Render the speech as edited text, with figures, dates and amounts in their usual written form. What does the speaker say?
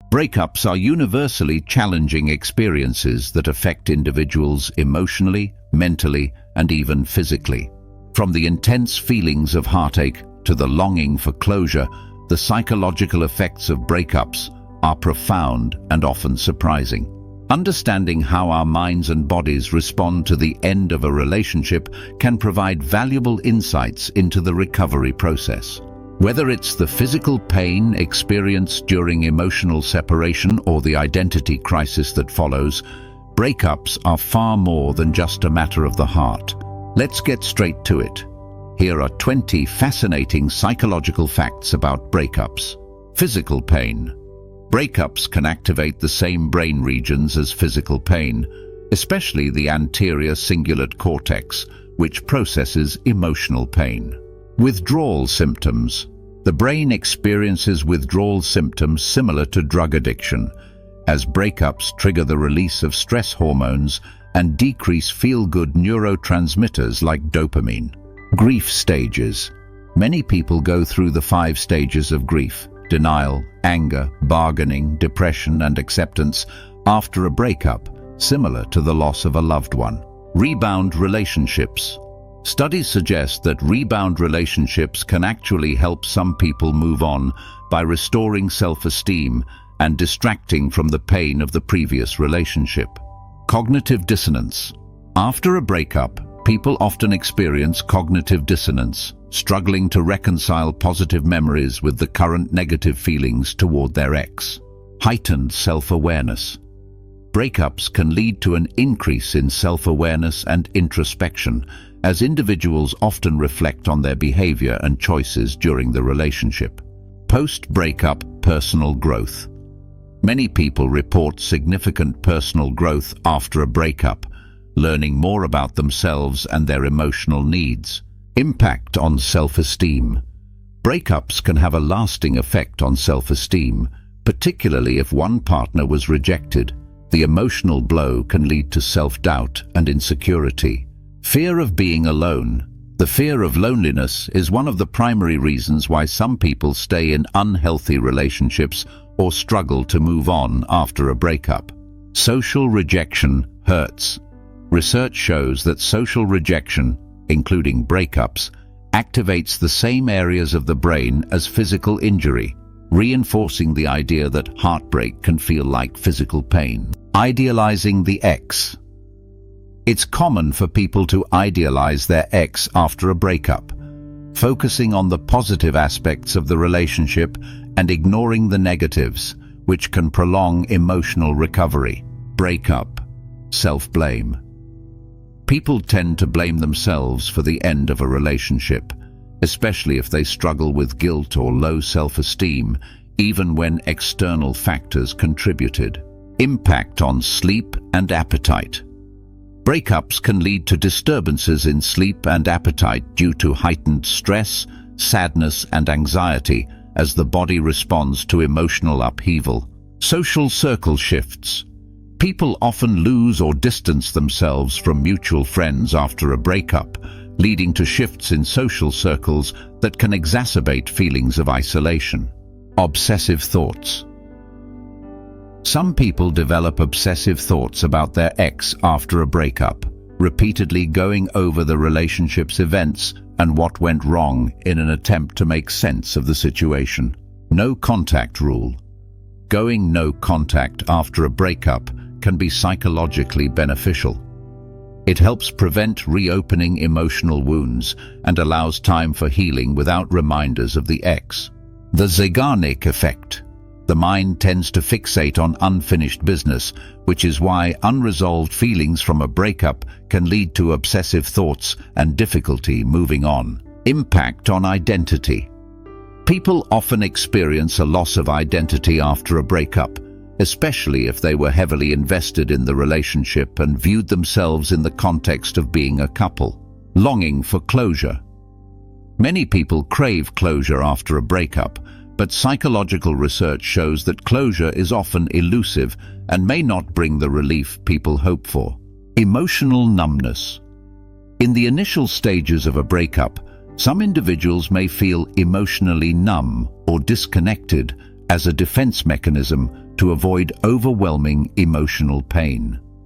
Breakups are universally challenging experiences that affect individuals emotionally, mentally, and even physically. From the intense feelings of heartache to the longing for closure, the psychological effects of breakups are profound and often surprising. Understanding how our minds and bodies respond to the end of a relationship can provide valuable insights into the recovery process. Whether it's the physical pain experienced during emotional separation or the identity crisis that follows, breakups are far more than just a matter of the heart. Let's get straight to it. Here are 20 fascinating psychological facts about breakups. Physical pain. Breakups can activate the same brain regions as physical pain, especially the anterior cingulate cortex, which processes emotional pain. Withdrawal symptoms. The brain experiences withdrawal symptoms similar to drug addiction, as breakups trigger the release of stress hormones and decrease feel-good neurotransmitters like dopamine. Grief stages. Many people go through the 5 stages of grief: denial, anger, bargaining, depression, and acceptance after a breakup, similar to the loss of a loved one. Rebound relationships. Studies suggest that rebound relationships can actually help some people move on by restoring self-esteem and distracting from the pain of the previous relationship. Cognitive dissonance. After a breakup, people often experience cognitive dissonance, struggling to reconcile positive memories with the current negative feelings toward their ex. Heightened self-awareness. Breakups can lead to an increase in self-awareness and introspection, as individuals often reflect on their behavior and choices during the relationship. Post-breakup personal growth. Many people report significant personal growth after a breakup, learning more about themselves and their emotional needs. Impact on self-esteem. Breakups can have a lasting effect on self-esteem, particularly if one partner was rejected. The emotional blow can lead to self-doubt and insecurity. Fear of being alone. The fear of loneliness is one of the primary reasons why some people stay in unhealthy relationships or struggle to move on after a breakup. Social rejection hurts. Research shows that social rejection, including breakups, activates the same areas of the brain as physical injury, reinforcing the idea that heartbreak can feel like physical pain. Idealizing the ex. It's common for people to idealize their ex after a breakup, focusing on the positive aspects of the relationship and ignoring the negatives, which can prolong emotional recovery. Breakup. Self-blame. People tend to blame themselves for the end of a relationship, especially if they struggle with guilt or low self-esteem, even when external factors contributed. Impact on sleep and appetite. Breakups can lead to disturbances in sleep and appetite due to heightened stress, sadness, and anxiety as the body responds to emotional upheaval. Social circle shifts. People often lose or distance themselves from mutual friends after a breakup, leading to shifts in social circles that can exacerbate feelings of isolation. Obsessive thoughts. Some people develop obsessive thoughts about their ex after a breakup, repeatedly going over the relationship's events and what went wrong in an attempt to make sense of the situation. No contact rule. Going no contact after a breakup can be psychologically beneficial. It helps prevent reopening emotional wounds and allows time for healing without reminders of the ex. The Zeigarnik effect. The mind tends to fixate on unfinished business, which is why unresolved feelings from a breakup can lead to obsessive thoughts and difficulty moving on. Impact on identity. People often experience a loss of identity after a breakup, especially if they were heavily invested in the relationship and viewed themselves in the context of being a couple. Longing for closure. Many people crave closure after a breakup, but psychological research shows that closure is often elusive and may not bring the relief people hope for. Emotional numbness. In the initial stages of a breakup, some individuals may feel emotionally numb or disconnected as a defense mechanism to avoid overwhelming emotional pain.